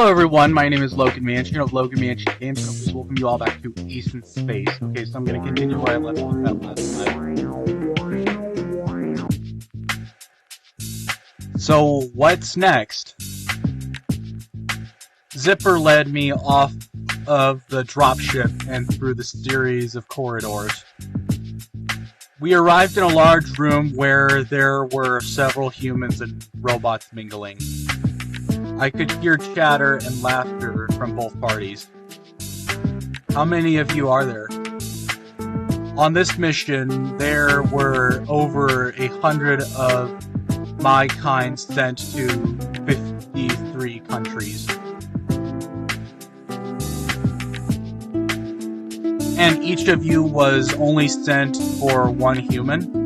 Hello everyone, my name is Logan Mansion of Logan Mansion Games, and I want to welcome you all back to Ace in Space. Okay, so I'm going to continue where I left off that last time. So, what's next? Zipper led me off of the dropship and through the series of corridors. We arrived in a large room where there were several humans and robots mingling. I could hear chatter and laughter from both parties. How many of you are there? On this mission, there were over 100 of my kind sent to 53 countries. And each of you was only sent for one human?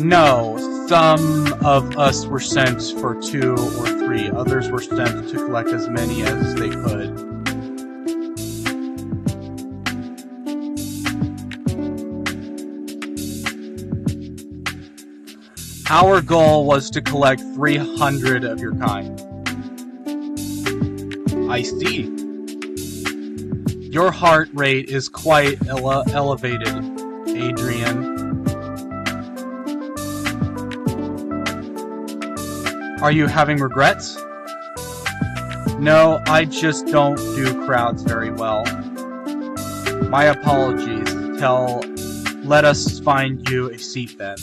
No, some of us were sent for 2 or 3. Others were sent to collect as many as they could. Our goal was to collect 300 of your kind. I see. Your heart rate is quite elevated, Adrian. Are you having regrets? No, I just don't do crowds very well. My apologies. Let us find you a seat then.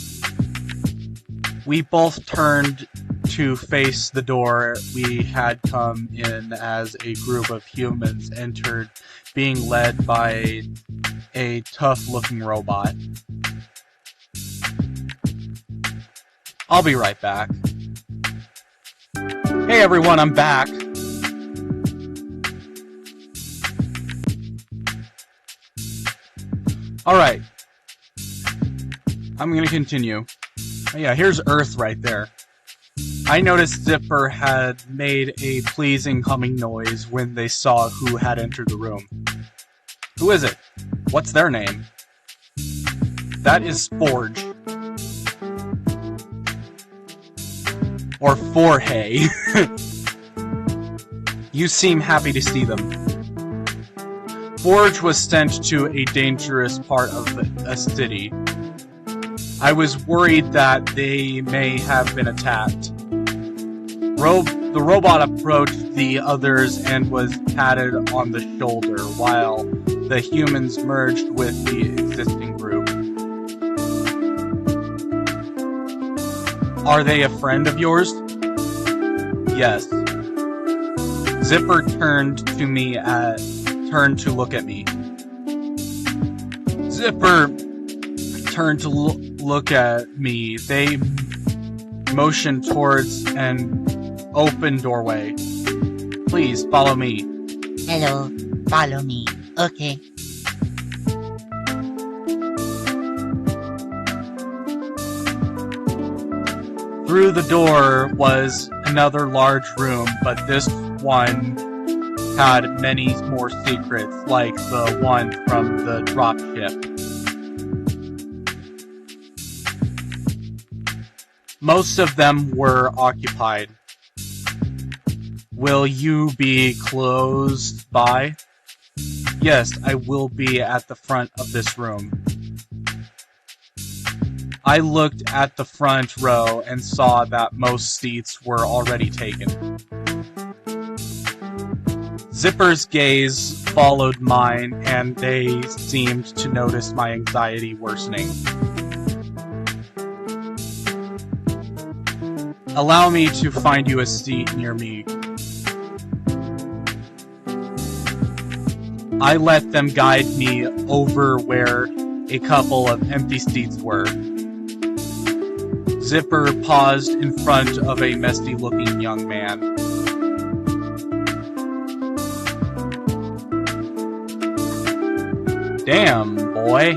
We both turned to face the door we had come in as a group of humans entered, being led by a tough-looking robot. I'll be right back. Hey everyone, I'm back. Alright. I'm gonna continue. Oh, yeah, here's Earth right there. I noticed Zipper had made a pleasing humming noise when they saw who had entered the room. Who is it? What's their name? That is Forge. Or Forhay. You seem happy to see them. Forge was sent to a dangerous part of a city. I was worried that they may have been attacked. The robot approached the others and was patted on the shoulder, while the humans merged with the existing group. Are they a friend of yours? Yes. Zipper turned to look at me. Zipper turned to look at me. They motioned towards an open doorway. Please, follow me. Hello, follow me. Okay. Through the door was another large room, but this one had many more secrets, like the one from the dropship. Most of them were occupied. Will you be close by? Yes, I will be at the front of this room. I looked at the front row and saw that most seats were already taken. Zipper's gaze followed mine, and they seemed to notice my anxiety worsening. Allow me to find you a seat near me. I let them guide me over where a couple of empty seats were. Zipper paused in front of a messy-looking young man. Damn, boy.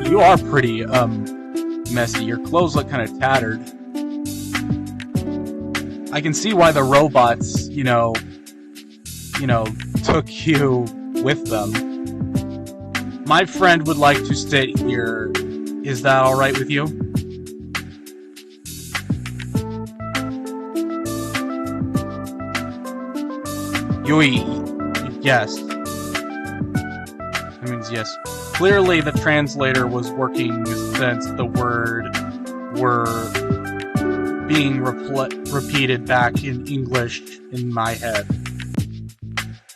You are pretty, messy. Your clothes look kind of tattered. I can see why the robots, took you with them. My friend would like to sit here. Is that alright with you? Yui, yes. That means yes. Clearly the translator was working since the word were being repeated back in English in my head.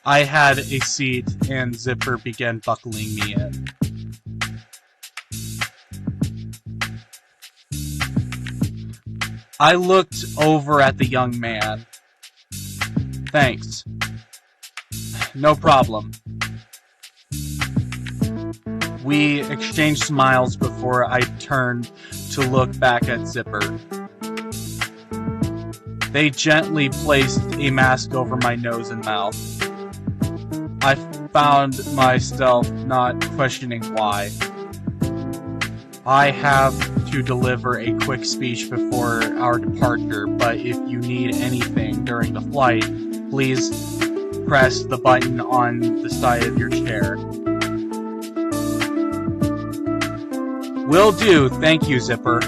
I had a seat and Zipper began buckling me in. I looked over at the young man. Thanks. No problem. We exchanged smiles before I turned to look back at Zipper. They gently placed a mask over my nose and mouth. I found myself not questioning why. I have to deliver a quick speech before our departure, but if you need anything during the flight, please press the button on the side of your chair. Will do, thank you, Zipper.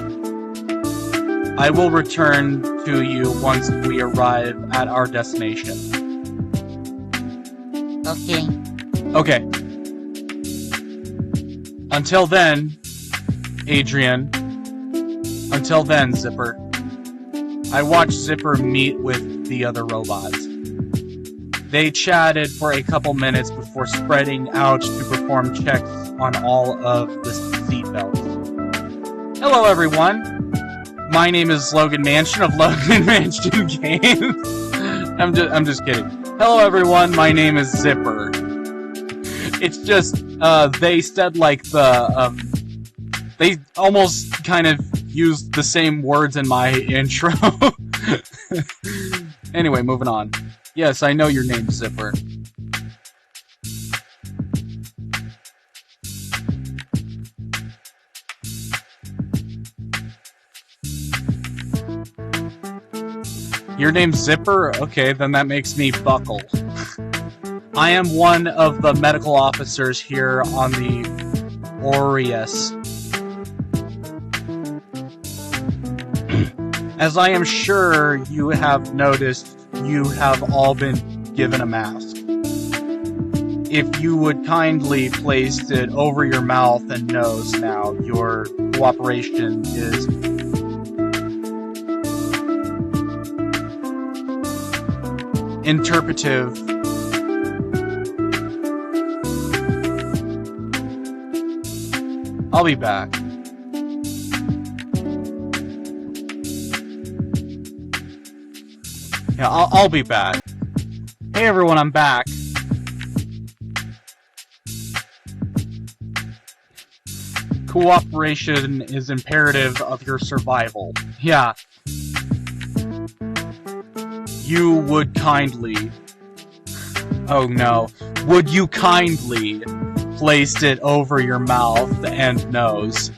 I will return to you once we arrive at our destination. Okay. Okay. Until then, Adrian. Until then, Zipper. I watched Zipper meet with the other robots. They chatted for a couple minutes before spreading out to perform checks on all of the seatbelts. Hello, everyone. My name is Logan Mansion of Logan Mansion Games. I'm just kidding. Hello, everyone. My name is Zipper. It's just they said like they almost kind of used the same words in my intro. Anyway, moving on. Yes, I know your name's Zipper. Your name's Zipper? Okay, then that makes me Buckle. I am one of the medical officers here on the Aureus. As I am sure you have noticed, you have all been given a mask. If you would kindly place it over your mouth and nose now, your cooperation is interpretive. I'll be back. Yeah, I'll be back. Hey everyone, I'm back. Cooperation is imperative of your survival. Yeah. You would kindly... Oh no. Would you kindly place it over your mouth and nose?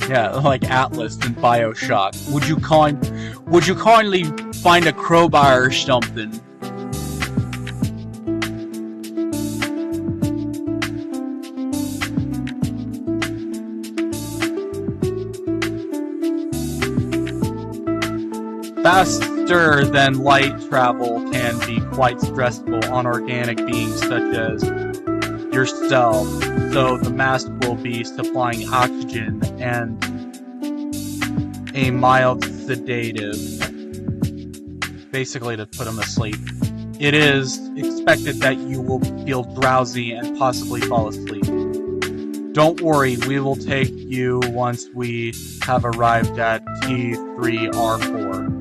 Yeah, like Atlas in BioShock. Would you kindly find a crowbar or something? Faster than light travel can be quite stressful on organic beings such as yourself, so the mask will be supplying oxygen and a mild sedative, basically to put them asleep. It is expected that you will feel drowsy and possibly fall asleep. Don't worry, we will take you once we have arrived at T-3R4.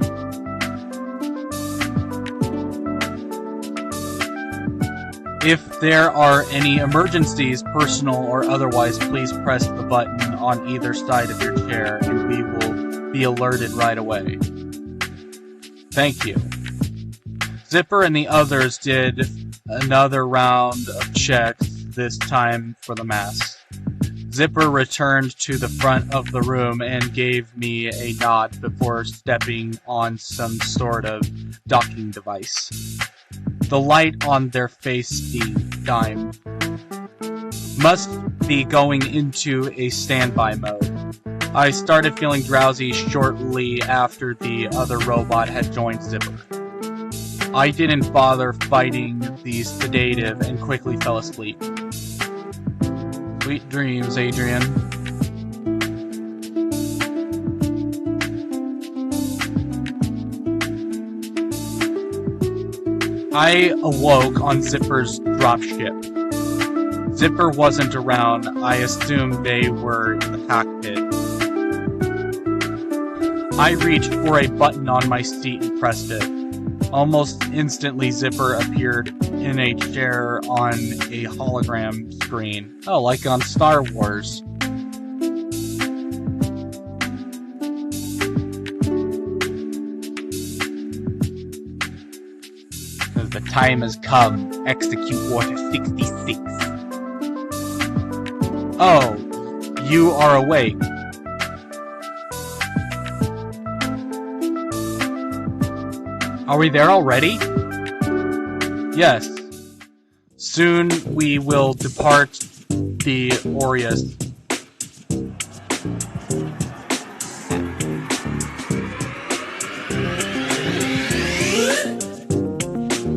If there are any emergencies, personal or otherwise, please press the button on either side of your chair and we will be alerted right away. Thank you. Zipper and the others did another round of checks, this time for the masks. Zipper returned to the front of the room and gave me a nod before stepping on some sort of docking device. The light on their face dimed. Must be going into a standby mode. I started feeling drowsy shortly after the other robot had joined Zipper. I didn't bother fighting the sedative and quickly fell asleep. Sweet dreams, Adrian. I awoke on Zipper's dropship. Zipper wasn't around. I assumed they were in the cockpit. I reached for a button on my seat and pressed it. Almost instantly, Zipper appeared in a chair on a hologram screen. Oh, like on Star Wars. Because the time has come. Execute Order 66. Oh, you are awake. Are we there already? Yes. Soon we will depart the Aureus.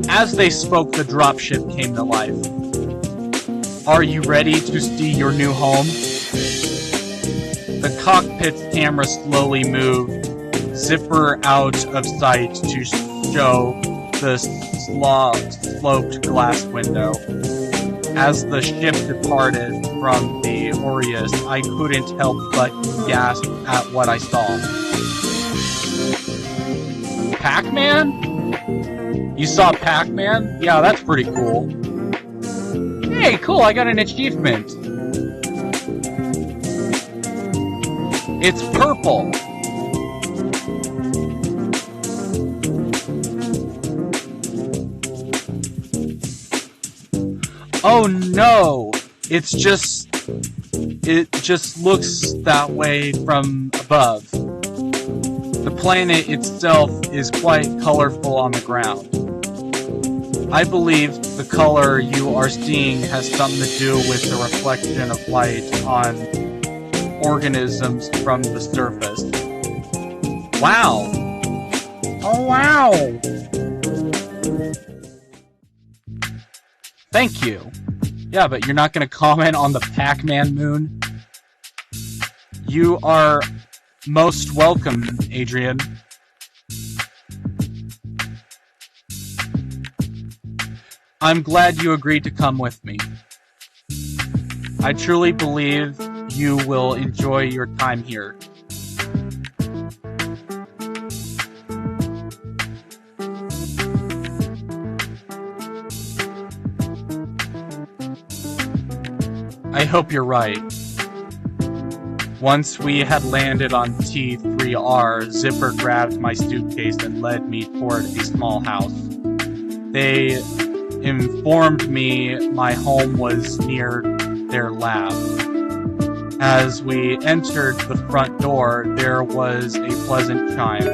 As they spoke, the dropship came to life. Are you ready to see your new home? The cockpit's camera slowly moved, Zipper out of sight to show the sloped glass window. As the ship departed from the Aureus, I couldn't help but gasp at what I saw. Pac-Man? You saw Pac-Man? Yeah, that's pretty cool. Hey, cool, I got an achievement. It's purple. Oh no! It just looks that way from above. The planet itself is quite colorful on the ground. I believe the color you are seeing has something to do with the reflection of light on organisms from the surface. Wow! Oh wow! Thank you. Yeah, but you're not going to comment on the Pac-Man moon? You are most welcome, Adrian. I'm glad you agreed to come with me. I truly believe you will enjoy your time here. I hope you're right. Once we had landed on T-3R, Zipper grabbed my suitcase and led me toward a small house. They informed me my home was near their lab. As we entered the front door, there was a pleasant chime.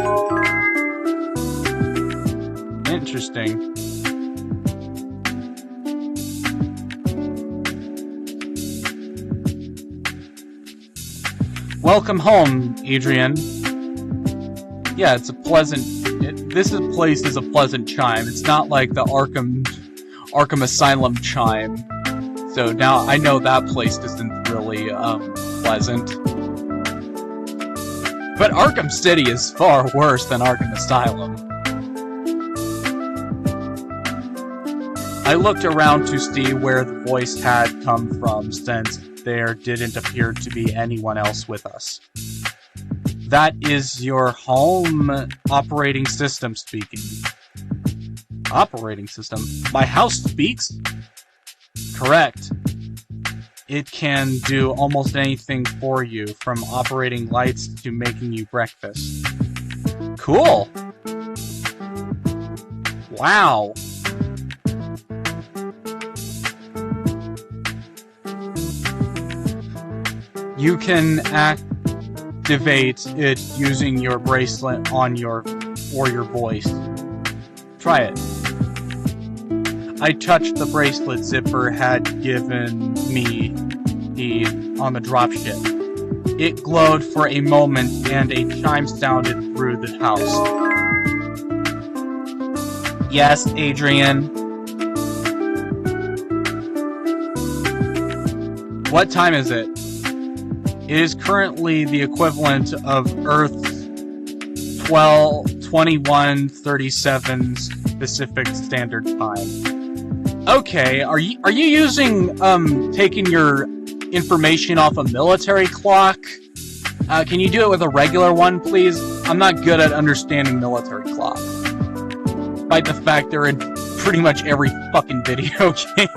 Interesting. Welcome home, Adrian. Yeah, it's a pleasant... This place is a pleasant chime. It's not like the Arkham Asylum chime. So now I know that place isn't really, pleasant. But Arkham City is far worse than Arkham Asylum. I looked around to see where the voice had come from, since there didn't appear to be anyone else with us. That is your home operating system speaking. Operating system? My house speaks? Correct. It can do almost anything for you, from operating lights to making you breakfast. Cool! Wow! You can activate it using your bracelet on your voice. Try it. I touched the bracelet Zipper had given me on the dropship. It glowed for a moment and a chime sounded through the house. Yes, Adrian. What time is it? It is currently the equivalent of Earth's 21:37 Pacific Standard Time. Okay, are you using taking your information off a military clock? Can you do it with a regular one, please? I'm not good at understanding military clocks. Despite the fact they're in pretty much every fucking video game.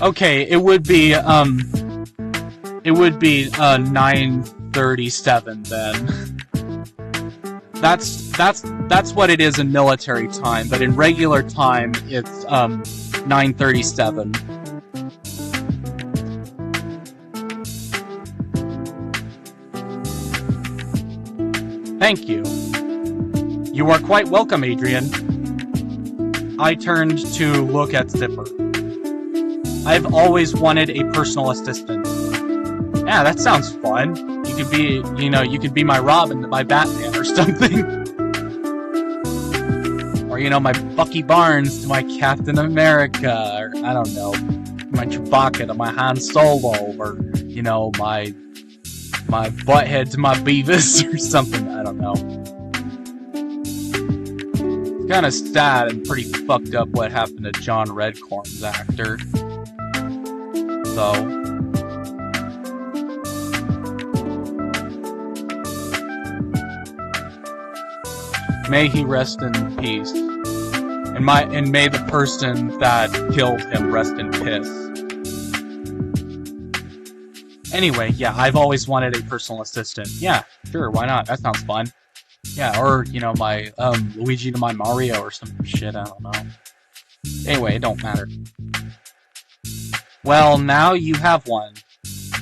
Okay, it would be 9:37 then. That's what it is in military time, but in regular time it's 9:37. Thank you. You are quite welcome, Adrian. I turned to look at Zipper. I've always wanted a personal assistant. Yeah, that sounds fun. You could be my Robin, my Batman or something. Or, my Bucky Barnes to my Captain America, or, I don't know, my Chewbacca to my Han Solo, or, my Butthead to my Beavis or something, I don't know. It's kinda sad and pretty fucked up what happened to John Redcorn's actor. So, may he rest in peace, and may the person that killed him rest in piss. Anyway, yeah, I've always wanted a personal assistant. Yeah, sure, why not? That sounds fun. Yeah, or my Luigi to my Mario or some shit. I don't know. Anyway, it don't matter. Well, now you have one.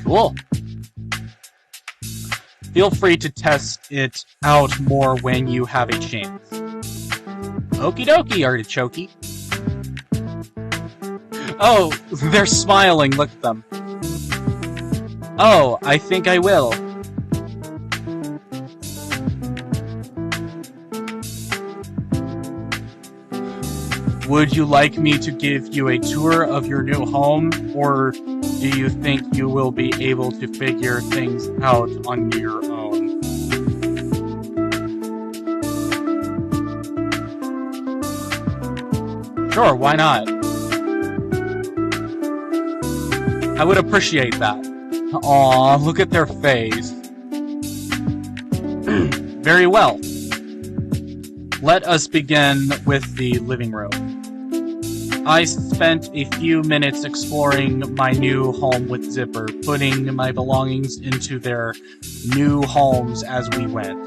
Cool. Feel free to test it out more when you have a chance. Okie dokie, artichoke. Oh, they're smiling, look at them. Oh, I think I will. Would you like me to give you a tour of your new home, or do you think you will be able to figure things out on your own? Sure, why not? I would appreciate that. Aw, look at their face. Very well. Let us begin with the living room. I spent a few minutes exploring my new home with Zipper, putting my belongings into their new homes as we went.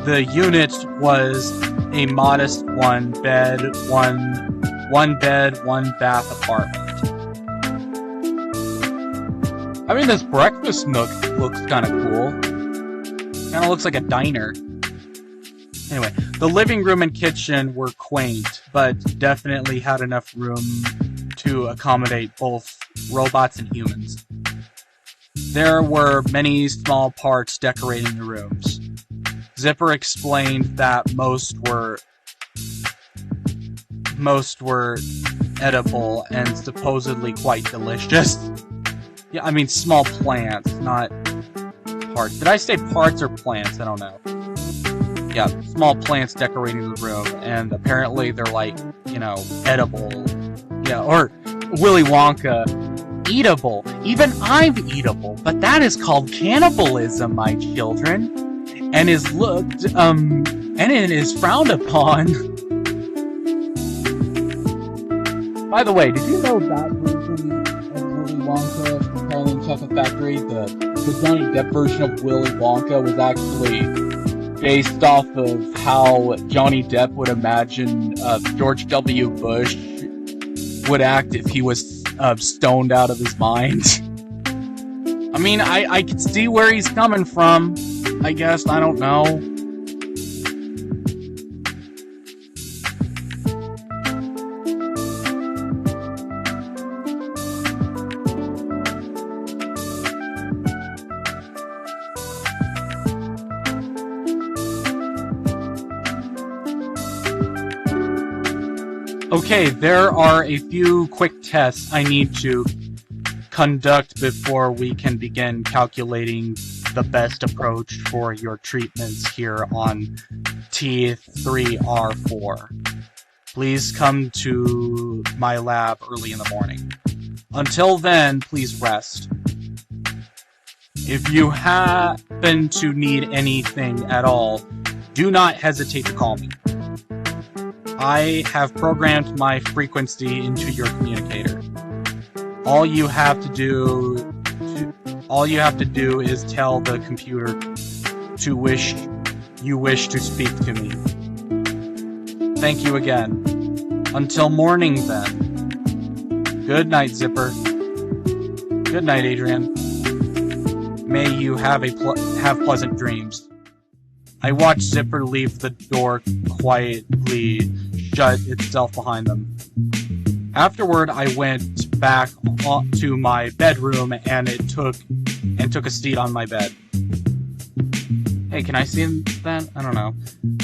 The unit was a modest one bed, one bath apartment. I mean, this breakfast nook looks kind of cool. Kind of looks like a diner. Anyway, the living room and kitchen were quaint, but definitely had enough room to accommodate both robots and humans. There were many small parts decorating the rooms. Zipper explained that most were edible and supposedly quite delicious. Yeah, I mean small plants, not parts. Did I say parts or plants? I don't know. Yeah, small plants decorating the room, and apparently they're like, edible. Yeah, or Willy Wonka, eatable. Even I'm eatable, but that is called cannibalism, my children, and it is frowned upon. By the way, did you know that version of Willy Wonka from Charlie and Chocolate Factory, the Johnny Depp version of Willy Wonka, was actually based off of how Johnny Depp would imagine George W. Bush would act if he was stoned out of his mind. I mean, I can see where he's coming from, I guess. I don't know. Okay, there are a few quick tests I need to conduct before we can begin calculating the best approach for your treatments here on T-3R4. Please come to my lab early in the morning. Until then, please rest. If you happen to need anything at all, do not hesitate to call me. I have programmed my frequency into your communicator. All you have to do is tell the computer you wish to speak to me. Thank you again. Until morning, then. Good night, Zipper. Good night, Adrian. May you have pleasant dreams. I watched Zipper leave the door quietly shut itself behind them. Afterward, I went back to my bedroom and took a seat on my bed. Hey, can I see that? I don't know.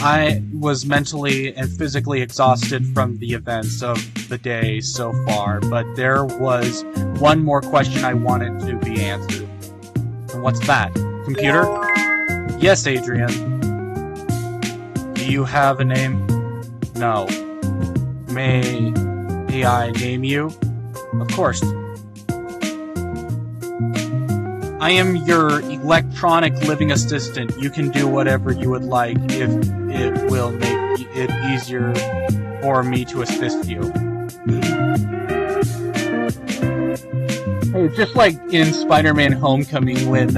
I was mentally and physically exhausted from the events of the day so far, but there was one more question I wanted to be answered. And what's that? Computer? Yes, Adrian. Do you have a name? No. May I name you? Of course. I am your electronic living assistant. You can do whatever you would like if it will make it easier for me to assist you. Hey, it's just like in Spider-Man Homecoming when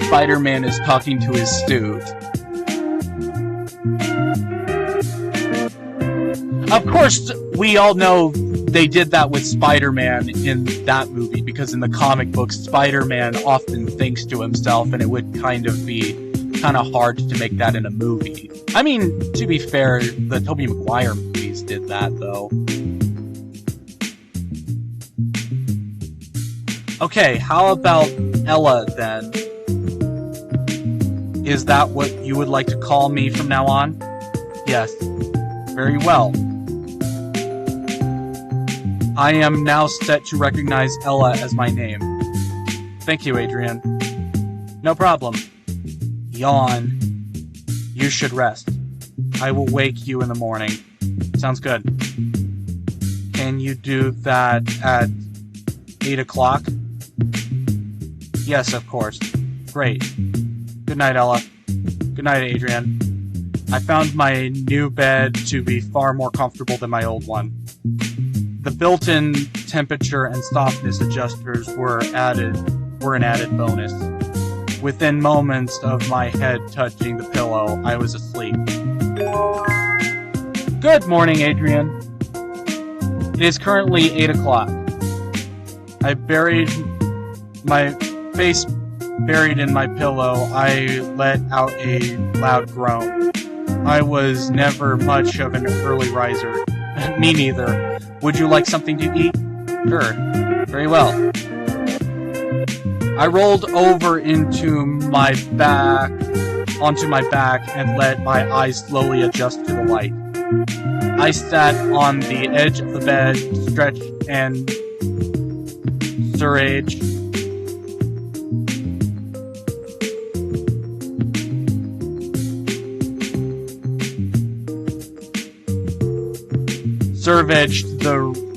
Spider-Man is talking to his suit. Of course, we all know they did that with Spider-Man in that movie, because in the comic books, Spider-Man often thinks to himself, and it would kind of hard to make that in a movie. I mean, to be fair, the Tobey Maguire movies did that, though. Okay, how about Ella, then? Is that what you would like to call me from now on? Yes. Very well. I am now set to recognize Ella as my name. Thank you, Adrian. No problem. Yawn. You should rest. I will wake you in the morning. Sounds good. Can you do that at 8 o'clock? Yes, of course. Great. Good night, Ella. Good night, Adrian. I found my new bed to be far more comfortable than my old one. The built-in temperature and softness adjusters were an added bonus. Within moments of my head touching the pillow, I was asleep. Good morning, Adrian. It is currently 8 o'clock. I buried my face buried in my pillow. I let out a loud groan. I was never much of an early riser. Me neither. Would you like something to eat? Sure. Very well. I rolled over onto my back and let my eyes slowly adjust to the light. I sat on the edge of the bed, stretched and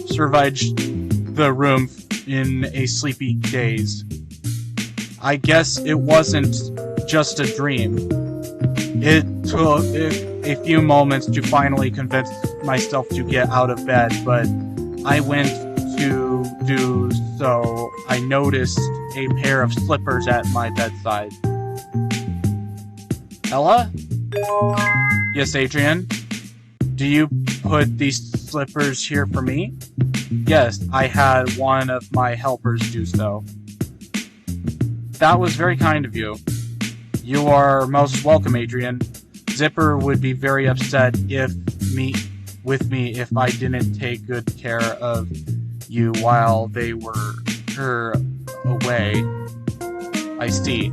surveyed the room in a sleepy daze. I guess it wasn't just a dream. It took a few moments to finally convince myself to get out of bed, but I went to do so. I noticed a pair of slippers at my bedside. Ella? Yes, Adrian? Do you put these slippers here for me? Yes, I had one of my helpers do so. That was very kind of you. You are most welcome, Adrian. Zipper would be very upset with me if I didn't take good care of you while they were away. I see.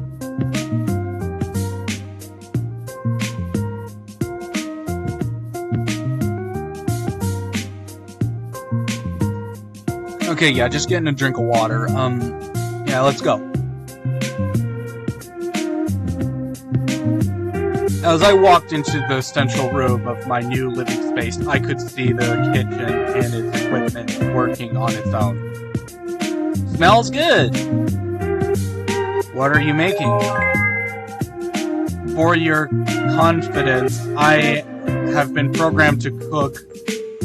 Okay, yeah, just getting a drink of water. Yeah, let's go. As I walked into the central room of my new living space, I could see the kitchen and its equipment working on its own. Smells good! What are you making? For your confidence, I have been programmed to cook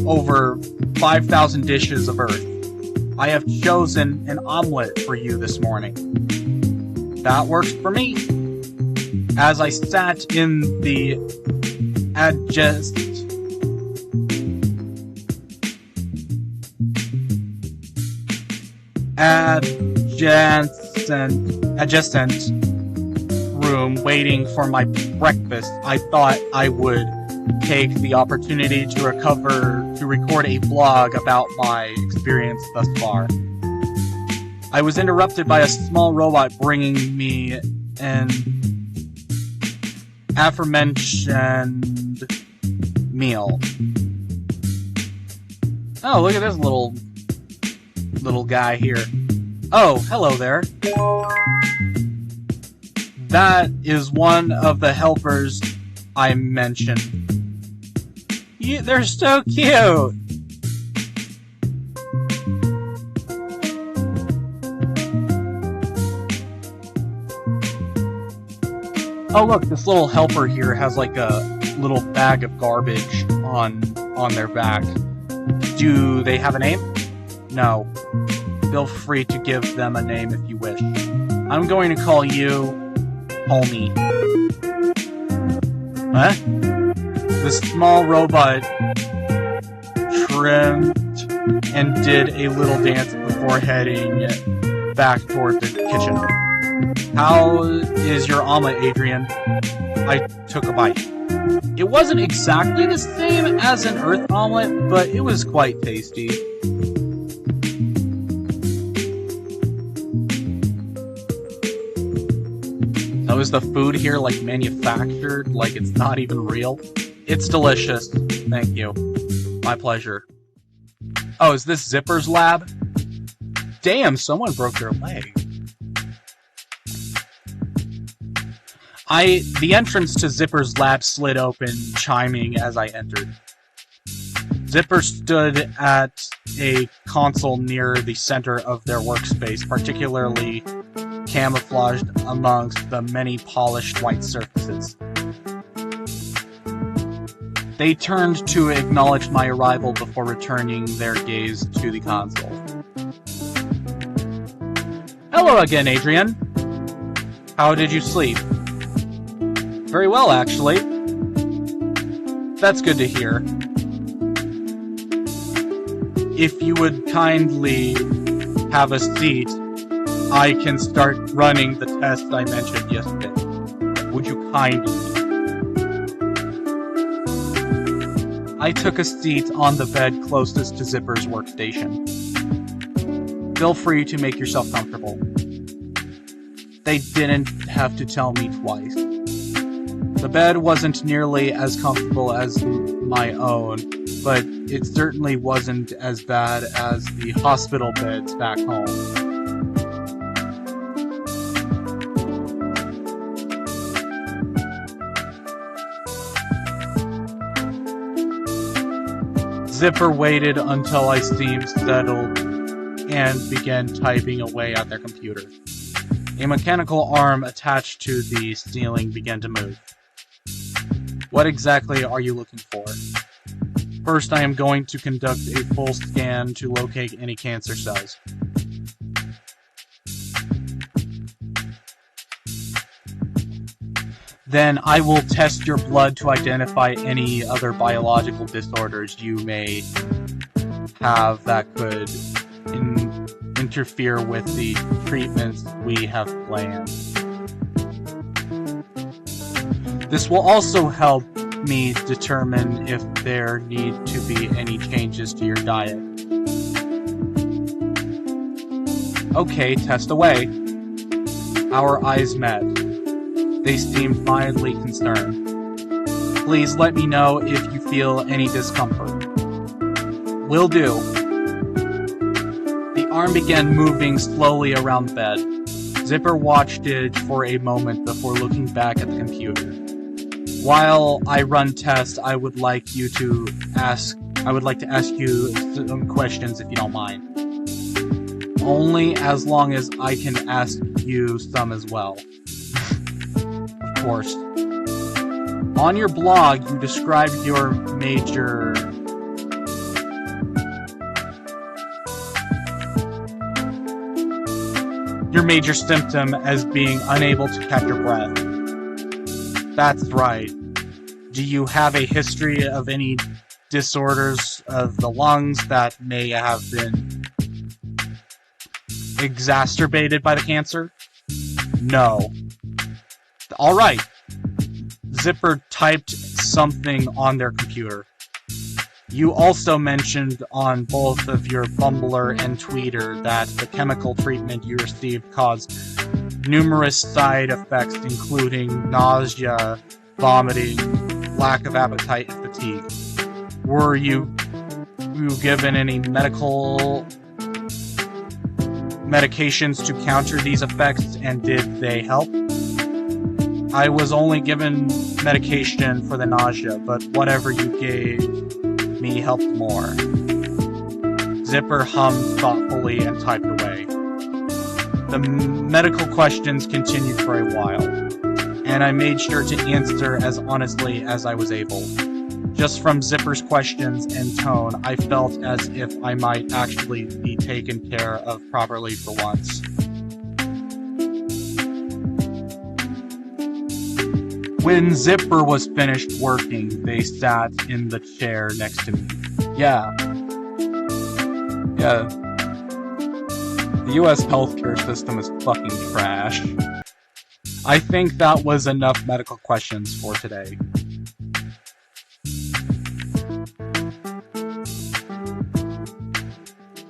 over 5,000 dishes of Earth. I have chosen an omelet for you this morning. That works for me. As I sat in the adjacent room waiting for my breakfast, I thought I would take the opportunity to record a vlog about my experience thus far. I was interrupted by a small robot bringing me an aforementioned meal. Oh, look at this little guy here. Oh, hello there. That is one of the helpers I mentioned. They're so cute! Oh look, this little helper here has like a little bag of garbage on their back. Do they have a name? No. Feel free to give them a name if you wish. I'm going to call you Homie. Huh? The small robot trimmed and did a little dance before heading back toward the kitchen. How is your omelet, Adrian? I took a bite. It wasn't exactly the same as an Earth omelet, but it was quite tasty. So is the food here like manufactured, like it's not even real? It's delicious. Thank you. My pleasure. Oh, is this Zipper's lab? Damn, someone broke their leg. The entrance to Zipper's lab slid open, chiming as I entered. Zipper stood at a console near the center of their workspace, particularly camouflaged amongst the many polished white surfaces. They turned to acknowledge my arrival before returning their gaze to the console. Hello again, Adrian. How did you sleep? Very well, actually. That's good to hear. If you would kindly have a seat, I can start running the test I mentioned yesterday. Would you kindly? I took a seat on the bed closest to Zipper's workstation. Feel free to make yourself comfortable. They didn't have to tell me twice. The bed wasn't nearly as comfortable as my own, but it certainly wasn't as bad as the hospital beds back home. Zipper waited until I seemed settled and began typing away at their computer. A mechanical arm attached to the ceiling began to move. What exactly are you looking for? First, I am going to conduct a full scan to locate any cancer cells. Then I will test your blood to identify any other biological disorders you may have that could interfere with the treatments we have planned. This will also help me determine if there need to be any changes to your diet. Okay, test away. Our eyes met. They seemed mildly concerned. Please let me know if you feel any discomfort. Will do. The arm began moving slowly around the bed. Zipper watched it for a moment before looking back at the computer. While I run tests, I would like to ask you some questions if you don't mind. Only as long as I can ask you some as well. Of course. On your blog, you described your major symptom as being unable to catch your breath. That's right. Do you have a history of any disorders of the lungs that may have been exacerbated by the cancer? No. Alright. Zipper typed something on their computer. You also mentioned on both of your Bumbler and Tweeter that the chemical treatment you received caused numerous side effects, including nausea, vomiting, lack of appetite, and fatigue. Were you given any medications to counter these effects, and did they help? I was only given medication for the nausea, but whatever you gave me helped more. Zipper hummed thoughtfully and typed away. The medical questions continued for a while, and I made sure to answer as honestly as I was able. Just from Zipper's questions and tone, I felt as if I might actually be taken care of properly for once. When Zipper was finished working, they sat in the chair next to me. Yeah. The US healthcare system is fucking trash. I think that was enough medical questions for today.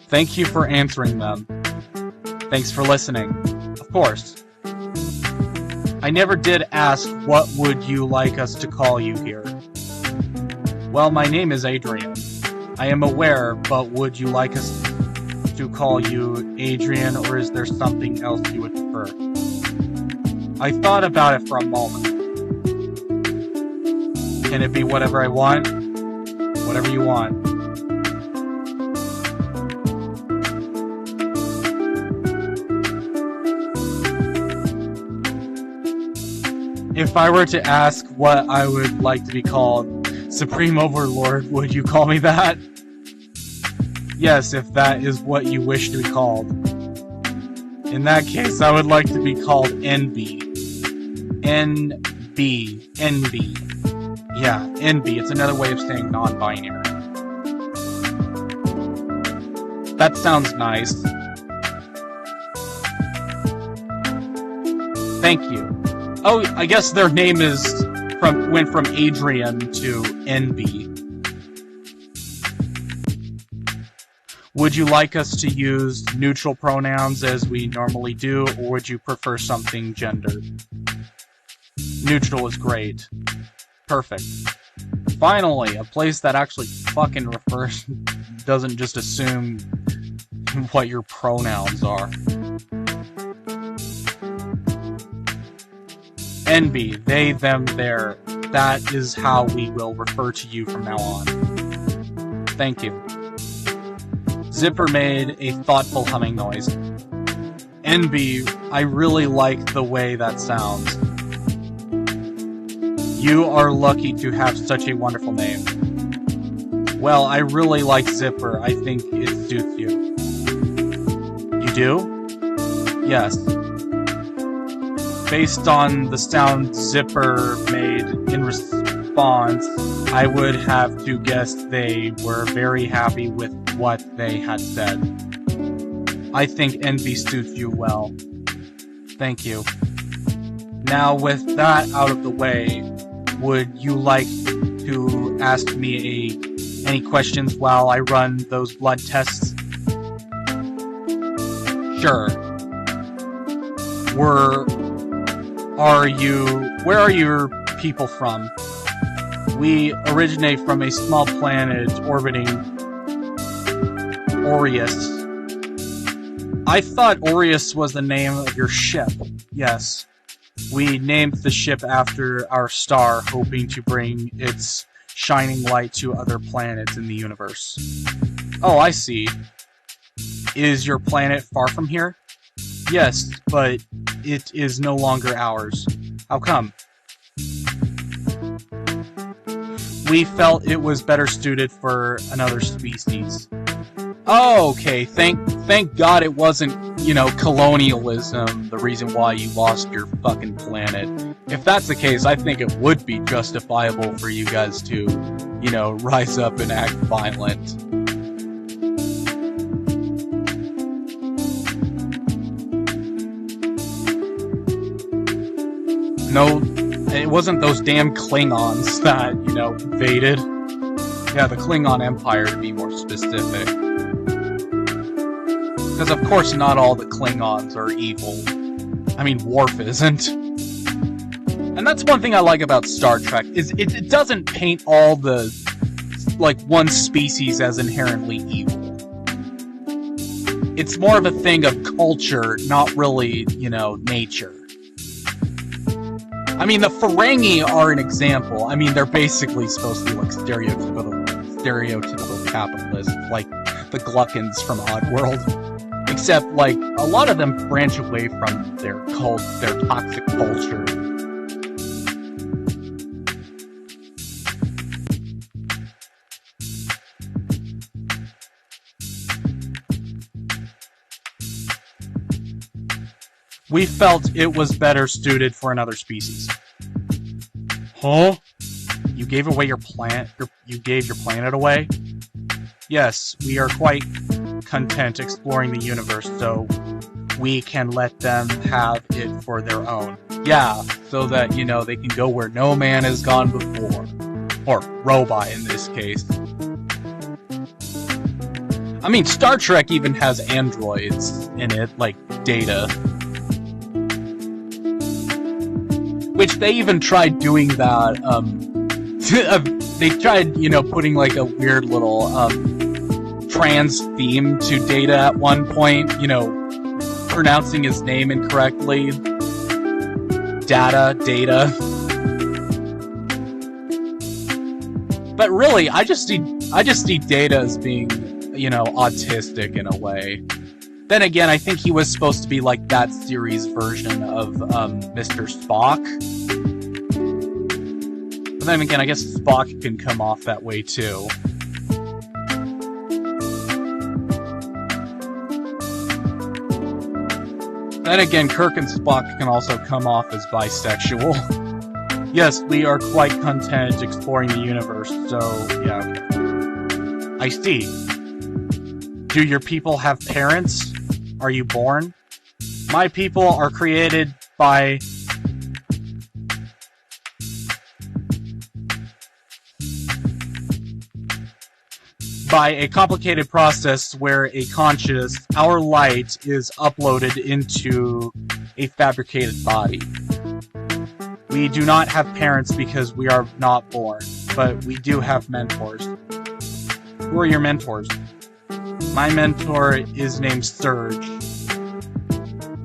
Thank you for answering them. Thanks for listening. Of course. I never did ask what would you like us to call you here. Well, my name is Adrian. I am aware, but would you like us to call you Adrian, or is there something else you would prefer? I thought about it for a moment. Can it be whatever I want? Whatever you want. If I were to ask what I would like to be called, Supreme Overlord, would you call me that? Yes, if that is what you wish to be called. In that case, I would like to be called Enby. Enby. Yeah, Enby. It's another way of saying non-binary. That sounds nice. Thank you. Oh, I guess their name went from Adrian to Enby. Would you like us to use neutral pronouns as we normally do, or would you prefer something gendered? Neutral is great. Perfect. Finally, a place that actually fucking doesn't just assume what your pronouns are. Enby, they, them, their. That is how we will refer to you from now on. Thank you. Zipper made a thoughtful humming noise. Enby, I really like the way that sounds. You are lucky to have such a wonderful name. Well, I really like Zipper. I think it suits you. You do? Yes. Based on the sound Zipper made in response, I would have to guess they were very happy with what they had said. I think Enby suits you well. Thank you. Now, with that out of the way, would you like to ask me any questions while I run those blood tests? Sure. Where are your people from? We originate from a small planet orbiting Aureus. I thought Aureus was the name of your ship. Yes. We named the ship after our star, hoping to bring its shining light to other planets in the universe. Oh, I see. Is your planet far from here? Yes, but it is no longer ours. How come? We felt it was better suited for another species. Oh, okay, thank God it wasn't, colonialism the reason why you lost your fucking planet. If that's the case, I think it would be justifiable for you guys to, rise up and act violent. No, it wasn't those damn Klingons that, invaded. Yeah, the Klingon Empire, to be more specific. Because of course not all the Klingons are evil. I mean, Worf isn't. And that's one thing I like about Star Trek, is it doesn't paint all the, one species as inherently evil. It's more of a thing of culture, not really, nature. I mean, the Ferengi are an example. I mean, they're basically supposed to be, stereotypical capitalists, like the Gluckins from Oddworld. Except, a lot of them branch away from their cult, their toxic culture. We felt it was better suited for another species. Huh? You gave away your planet? You gave your planet away? Yes, we are quite content exploring the universe, so we can let them have it for their own. Yeah, so that, they can go where no man has gone before. Or robot, in this case. I mean, Star Trek even has androids in it, like Data. Which they even tried doing that, they tried, putting a weird little, trans theme to Data at one point, pronouncing his name incorrectly. Data. But really, I just see Data as being, autistic in a way. Then again, I think he was supposed to be like that series version of, Mr. Spock. But then again, I guess Spock can come off that way too. Then again, Kirk and Spock can also come off as bisexual. Yes, we are quite content exploring the universe, so, yeah. I see. Do your people have parents? Are you born? My people are created by a complicated process where a conscious, our light, is uploaded into a fabricated body. We do not have parents because we are not born, but we do have mentors. Who are your mentors? My mentor is named Surge.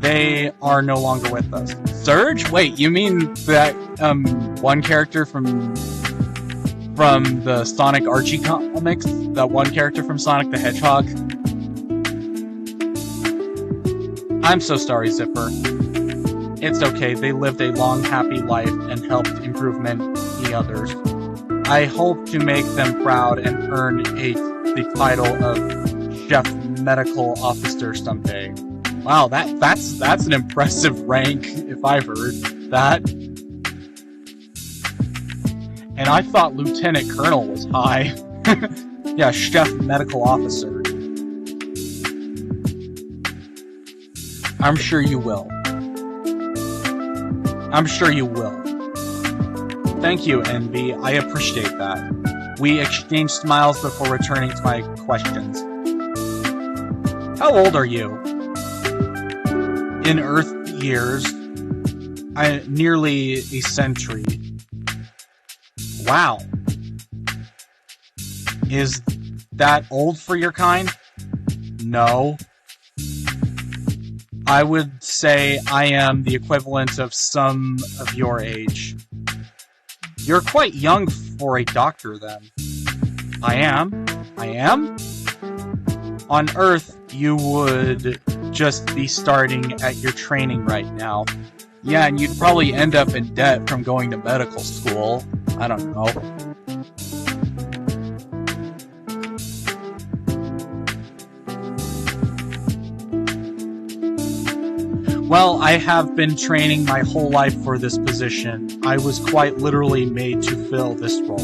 They are no longer with us. Surge? Wait, you mean that, one character from the Sonic Archie comics? That one character from Sonic the Hedgehog? I'm so sorry, Zipper. It's okay, they lived a long, happy life and helped improve many others. I hope to make them proud and earn the title of Chef Medical Officer someday. Wow, that's an impressive rank, if I've heard that. And I thought Lieutenant Colonel was high. Yeah, Chef Medical Officer. I'm sure you will. I'm sure you will. Thank you, Enby. I appreciate that. We exchanged smiles before returning to my questions. How old are you? In Earth years, nearly a century. Wow. Is that old for your kind? No. I would say I am the equivalent of some of your age. You're quite young for a doctor, then. I am? I am? On Earth, you would just be starting at your training right now. Yeah, and you'd probably end up in debt from going to medical school. I don't know. Well, I have been training my whole life for this position. I was quite literally made to fill this role.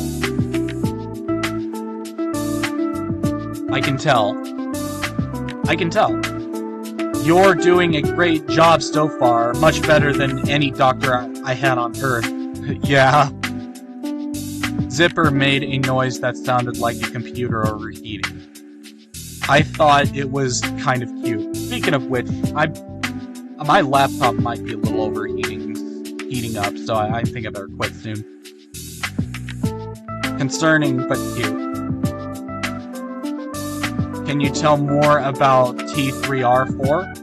I can tell. I can tell. You're doing a great job so far, much better than any doctor I had on Earth. Yeah. Zipper made a noise that sounded like a computer overheating. I thought it was kind of cute. Speaking of which, my laptop might be a little heating up, so I think I better quit soon. Concerning, but cute. Can you tell more about T-3R4?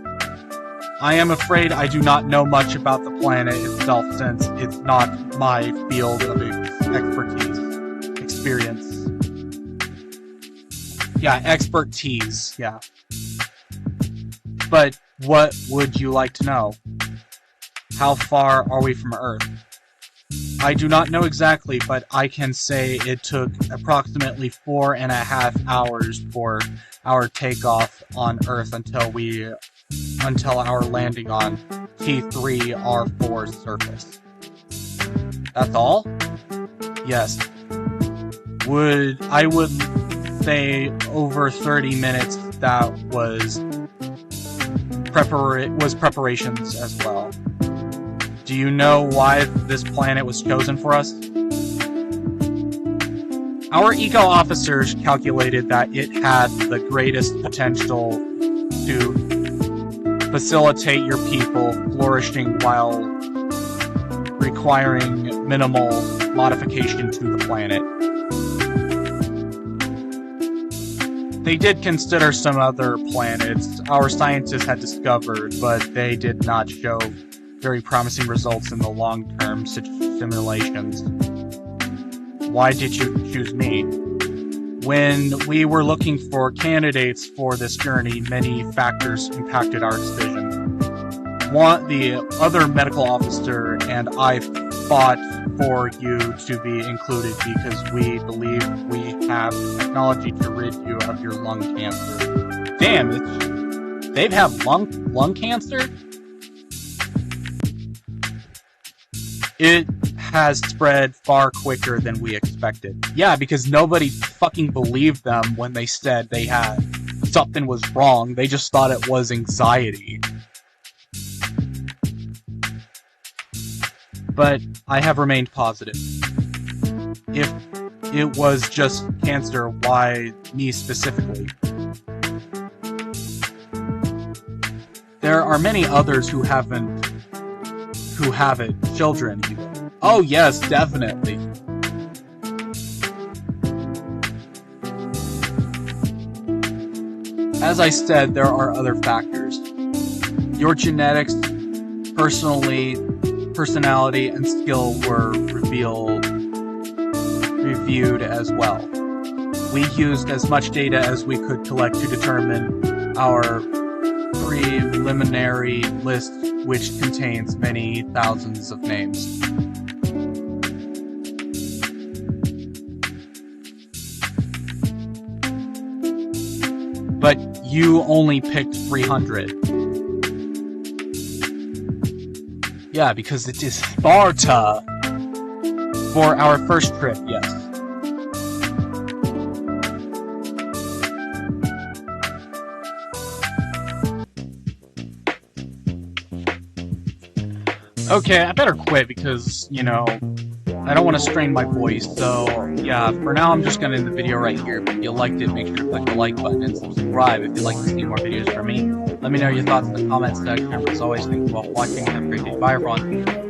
I am afraid I do not know much about the planet itself, since it's not my field of experience. Yeah, expertise, yeah. But what would you like to know? How far are we from Earth? I do not know exactly, but I can say it took approximately 4.5 hours for our takeoff on Earth until our landing on T-3R4's surface. That's all? Yes. I would say over 30 minutes. That was preparations as well. Do you know why this planet was chosen for us? Our eco officers calculated that it had the greatest potential to facilitate your people flourishing while requiring minimal modification to the planet. They did consider some other planets our scientists had discovered, but they did not show very promising results in the long-term simulations. Why did you choose me? When we were looking for candidates for this journey, many factors impacted our decision. The other medical officer and I fought for you to be included because we believe we have technology to rid you of your lung cancer. Damn, they have lung cancer? It has spread far quicker than we expected. Yeah, because nobody fucking believed them when they said they had something was wrong. They just thought it was anxiety. But I have remained positive. If it was just cancer, why me specifically? There are many others who have it, children even. Oh yes, definitely. As I said, there are other factors. Your genetics, personality, and skill were reviewed as well. We used as much data as we could collect to determine our preliminary list, which contains many thousands of names. But you only picked 300. Yeah, because it is Sparta. For our first trip, yes. Okay, I better quit because, you know, I don't want to strain my voice, so yeah, for now I'm just going to end the video right here. If you liked it, make sure to click the like button and subscribe if you'd like to see more videos from me. Let me know your thoughts in the comments section. As always, thank you all for watching. Have a great day. Bye, everyone.